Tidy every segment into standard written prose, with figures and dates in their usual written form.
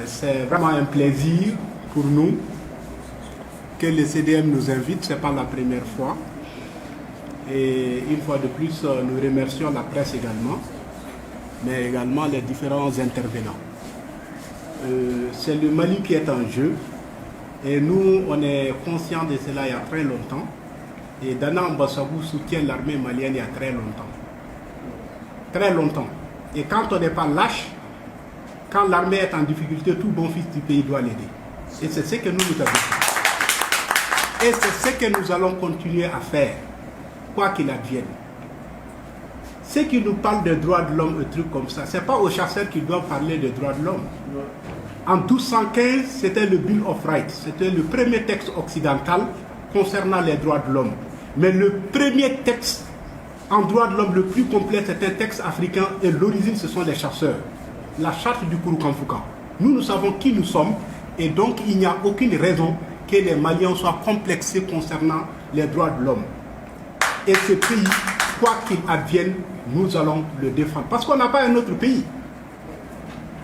C'est vraiment un plaisir pour nous que le CDM nous invite, ce n'est pas la première fois. Et une fois de plus, nous remercions la presse également, mais également les différents intervenants. C'est le Mali qui est en jeu et nous, on est conscients de cela il y a très longtemps. Et Dana Ambassabou soutient l'armée malienne il y a très longtemps. Très longtemps. Et quand on n'est pas lâche, quand l'armée est en difficulté, tout bon fils du pays doit l'aider. Et c'est ce que nous avons fait. Et c'est ce que nous allons continuer à faire, quoi qu'il advienne. Ceux qui nous parlent des droits de l'homme, et trucs comme ça, ce n'est pas aux chasseurs qui doivent parler des droits de l'homme. En 1215, c'était le Bill of Rights. C'était le premier texte occidental concernant les droits de l'homme. Mais le premier texte en droit de l'homme le plus complet, c'est un texte africain et l'origine, ce sont les chasseurs. La charte du Kouroukanfouka. Nous savons qui nous sommes et donc il n'y a aucune raison que les Maliens soient complexés concernant les droits de l'homme. Et ce pays, quoi qu'il advienne, nous allons le défendre. Parce qu'on n'a pas un autre pays.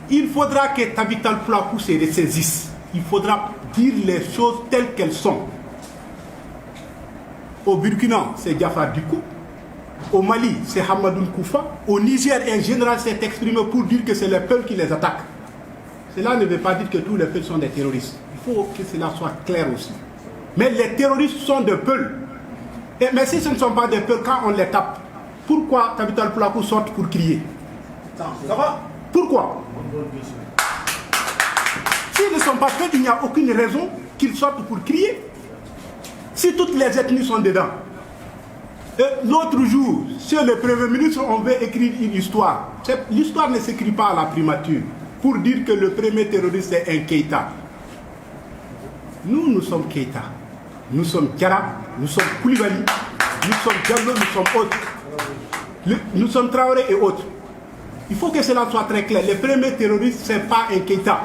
Il faudra que Tabital Plakou se ressaisisse. Il faudra dire les choses telles qu'elles sont. Au Burkina, c'est Diafar Dikou. Au Mali, c'est Hamadoun Koufa. Au Niger, un général s'est exprimé pour dire que c'est les peuples qui les attaquent. Cela ne veut pas dire que tous les peuples sont des terroristes. Il faut que cela soit clair aussi. Mais les terroristes sont des peuples. Mais si ce ne sont pas des peuples, quand on les tape, pourquoi Tabital Plakou sort pour crier? Ça va? Pourquoi? S'ils ne sont pas peuples, il n'y a aucune raison qu'ils sortent pour crier. Si toutes les ethnies sont dedans. L'autre jour, sur le Premier ministre, on veut écrire une histoire. L'histoire ne s'écrit pas à la primature pour dire que le premier terroriste est un Keïta. Nous sommes Keïta. Nous sommes Diarra, nous sommes Koulibaly, nous sommes Diallo, nous sommes autres. Nous sommes Traoré et autres. Il faut que cela soit très clair. Le premier terroriste, ce n'est pas un Keïta.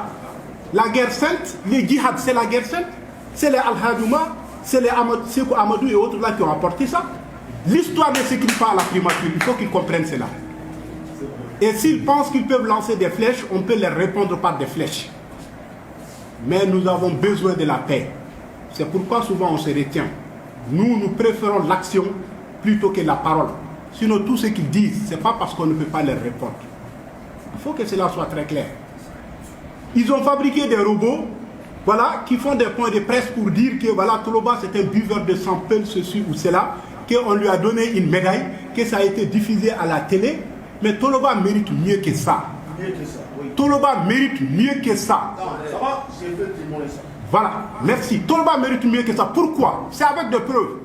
La guerre sainte, les djihad, c'est la guerre sainte. C'est les Al-Hadouma, c'est les Sekou Amadou et autres là qui ont apporté ça. L'histoire ne s'écrit pas à la primature, il faut qu'ils comprennent cela. Et s'ils pensent qu'ils peuvent lancer des flèches, on peut leur répondre par des flèches. Mais nous avons besoin de la paix. C'est pourquoi souvent on se retient. Nous préférons l'action plutôt que la parole. Sinon tout ce qu'ils disent, ce n'est pas parce qu'on ne peut pas leur répondre. Il faut que cela soit très clair. Ils ont fabriqué des robots, voilà, qui font des points de presse pour dire que voilà, Toloba c'est un buveur de sang, ceci ou cela, qu'on lui a donné une médaille, que ça a été diffusé à la télé, mais Toloba mérite mieux que ça. Oui. Toloba mérite mieux que ça. Ça va, voilà, merci. Toloba mérite mieux que ça. Pourquoi? C'est avec des preuves.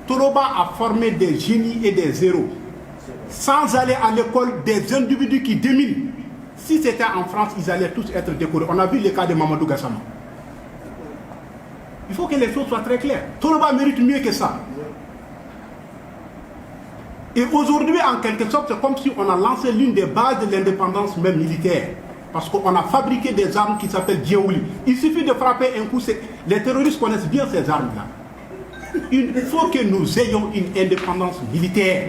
Toloba a formé des génies et des héros. Sans aller à l'école, des individus qui déminent. Si c'était en France, ils allaient tous être décorés. On a vu le cas de Mamadou Gassama. Il faut que les choses soient très claires. Toloba mérite mieux que ça. Et aujourd'hui, en quelque sorte, c'est comme si on a lancé l'une des bases de l'indépendance même militaire. Parce qu'on a fabriqué des armes qui s'appellent Djeouli. Il suffit de frapper un coup. Les terroristes connaissent bien ces armes-là. Il faut que nous ayons une indépendance militaire.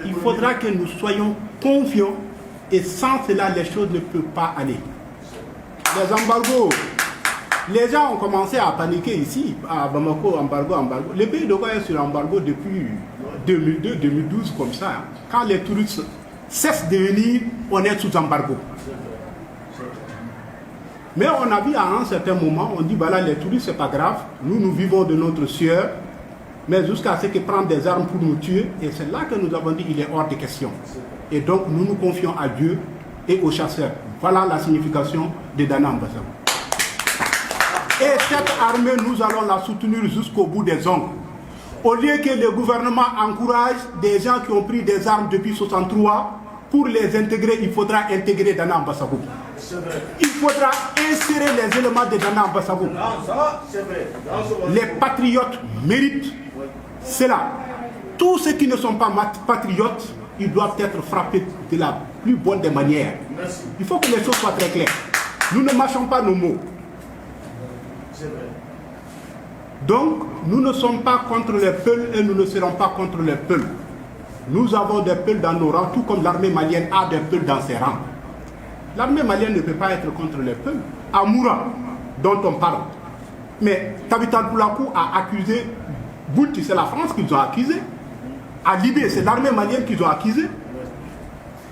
Il faudra que nous soyons confiants. Et sans cela, les choses ne peuvent pas aller. Les embargos. Les gens ont commencé à paniquer ici, à Bamako, embargo. Le pays de Goya est sur embargo depuis 2002, 2012, comme ça. Quand les touristes cessent de venir, on est sous embargo. Mais on a vu à un certain moment, on dit, voilà, les touristes, c'est pas grave. Nous vivons de notre sueur, mais jusqu'à ce qu'ils prennent des armes pour nous tuer. Et c'est là que nous avons dit, il est hors de question. Et donc, nous nous confions à Dieu et aux chasseurs. Voilà la signification de Dana Ambassabou. Et cette armée, nous allons la soutenir jusqu'au bout des ongles. Au lieu que le gouvernement encourage des gens qui ont pris des armes depuis 1963, pour les intégrer, il faudra intégrer Dana Ambassabou. Il faudra insérer les éléments de Dana Ambassabou. Les patriotes méritent cela. Tous ceux qui ne sont pas patriotes, ils doivent être frappés de la plus bonne des manières. Il faut que les choses soient très claires. Nous ne mâchons pas nos mots. Donc, nous ne sommes pas contre les peuples et nous ne serons pas contre les peuples. Nous avons des peuls dans nos rangs, tout comme l'armée malienne a des peuls dans ses rangs. L'armée malienne ne peut pas être contre les peuls. À Moura, dont on parle. Mais Kabital Poulakou a accusé Bouti, c'est la France qu'ils ont accusé. À Libye, c'est l'armée malienne qu'ils ont accusé.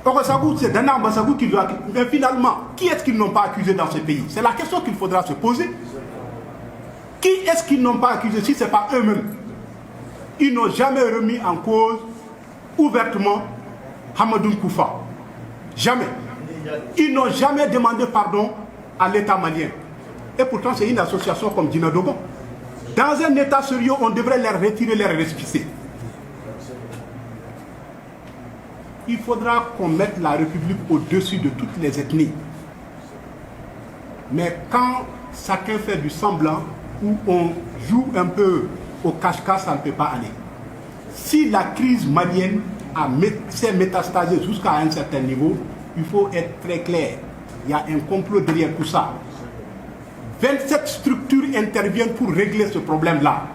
Okosagou, c'est Dana Ambasagou qu'ils ont accusé. Mais finalement, qui est-ce qu'ils n'ont pas accusé dans ce pays? C'est la question qu'il faudra se poser. Qui est-ce qu'ils n'ont pas accusé si ce n'est pas eux-mêmes? Ils n'ont jamais remis en cause ouvertement Hamadoun Koufa. Jamais. Ils n'ont jamais demandé pardon à l'État malien. Et pourtant, c'est une association comme Dina Dogon. Dans un État sérieux, on devrait leur retirer leurs récépissés. Il faudra qu'on mette la République au-dessus de toutes les ethnies. Mais quand chacun fait du semblant, où on joue un peu au cache-cache, ça ne peut pas aller. Si la crise malienne s'est métastasée jusqu'à un certain niveau, il faut être très clair. Il y a un complot derrière tout ça. 27 structures interviennent pour régler ce problème-là.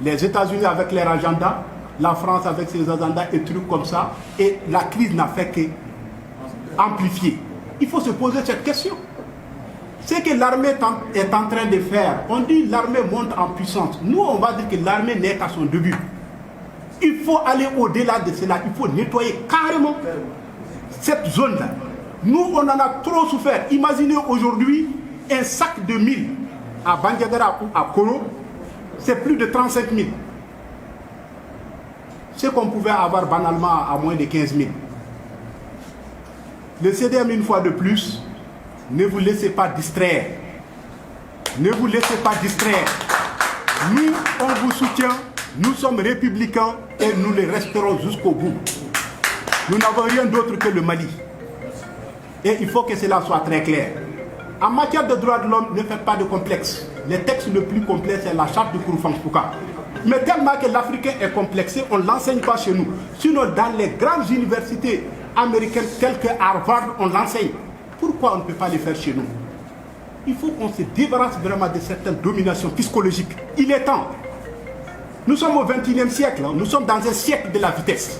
Les États-Unis avec leur agenda, la France avec ses agendas et trucs comme ça. Et la crise n'a fait qu'amplifier. Il faut se poser cette question. Ce que l'armée est en train de faire, on dit l'armée monte en puissance. Nous, on va dire que l'armée n'est qu'à son début. Il faut aller au-delà de cela. Il faut nettoyer carrément cette zone-là. Nous, on en a trop souffert. Imaginez aujourd'hui un sac de mil à Bandiagara ou à Koro, c'est plus de 35 000. Ce qu'on pouvait avoir banalement à moins de 15 000. Le CDM, une fois de plus, ne vous laissez pas distraire. Ne vous laissez pas distraire. Nous, on vous soutient. Nous sommes républicains et nous les resterons jusqu'au bout. Nous n'avons rien d'autre que le Mali. Et il faut que cela soit très clair. En matière de droits de l'homme, ne faites pas de complexe. Le texte le plus complexe, c'est la charte de Kouroufankouka. Mais tellement que l'Africain est complexé, on ne l'enseigne pas chez nous. Sinon, dans les grandes universités américaines telles que Harvard, on l'enseigne. Pourquoi on ne peut pas le faire chez nous? Il faut qu'on se débarrasse vraiment de certaines dominations psychologiques. Il est temps. Nous sommes au XXIe siècle. Nous sommes dans un siècle de la vitesse.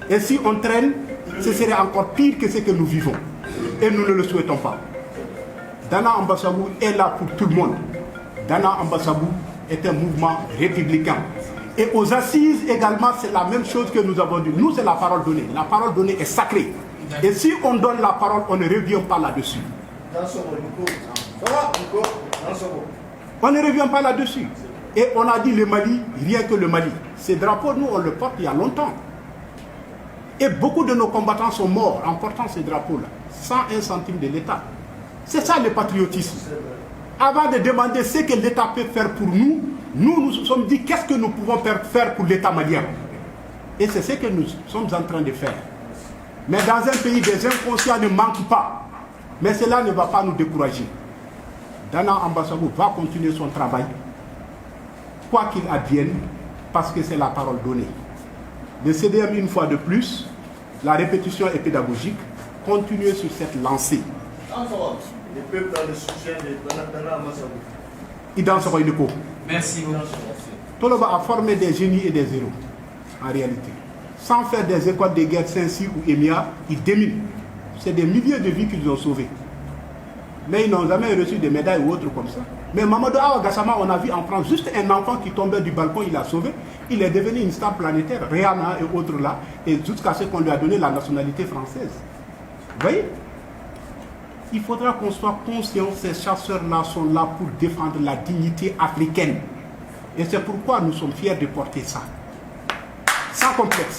Et si on traîne, ce serait encore pire que ce que nous vivons. Et nous ne le souhaitons pas. Dana Ambasabou est là pour tout le monde. Dana Ambasabou est un mouvement républicain. Et aux assises également, c'est la même chose que nous avons dit. Nous, c'est la parole donnée. La parole donnée est sacrée. Et si on donne la parole, on ne revient pas là-dessus. On ne revient pas là-dessus. Et on a dit le Mali, rien que le Mali. Ces drapeaux, nous, on le porte il y a longtemps. Et beaucoup de nos combattants sont morts en portant ces drapeaux-là, sans un centime de l'État. C'est ça le patriotisme. Avant de demander ce que l'État peut faire pour nous, nous nous sommes dit qu'est-ce que nous pouvons faire pour l'État malien. Et c'est ce que nous sommes en train de faire. Mais dans un pays, des inconscients ne manquent pas. Mais cela ne va pas nous décourager. Dana Ambassadou va continuer son travail, quoi qu'il advienne, parce que c'est la parole donnée. Le CDM, une fois de plus, la répétition est pédagogique, continuer sur cette lancée. Les peuples dans le soutien de Dana Ambassadou. Merci beaucoup. Toloba a formé des génies et des héros, en réalité. Sans faire des écoles de guerre Saint-Cyr ou Émia, ils déminent. C'est des milliers de vies qu'ils ont sauvées. Mais ils n'ont jamais reçu de médailles ou autres comme ça. Mais Mamadou Awa Gassama, on a vu en France, juste un enfant qui tombait du balcon, il l'a sauvé. Il est devenu une star planétaire, Rihanna et autres là, et jusqu'à ce qu'on lui a donné la nationalité française. Vous voyez? Il faudra qu'on soit conscient, ces chasseurs-là sont là pour défendre la dignité africaine. Et c'est pourquoi nous sommes fiers de porter ça. Sans complexe.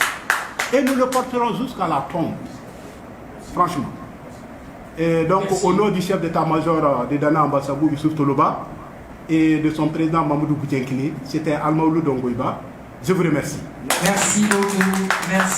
Et nous le porterons jusqu'à la tombe. Franchement. Et donc, au nom du chef d'état-major de Dana Ambassadou, Youssouf Toloba, et de son président Mamoudou Boutiankile, c'était Almaoulou Dongoïba. Je vous remercie. Merci beaucoup. Merci.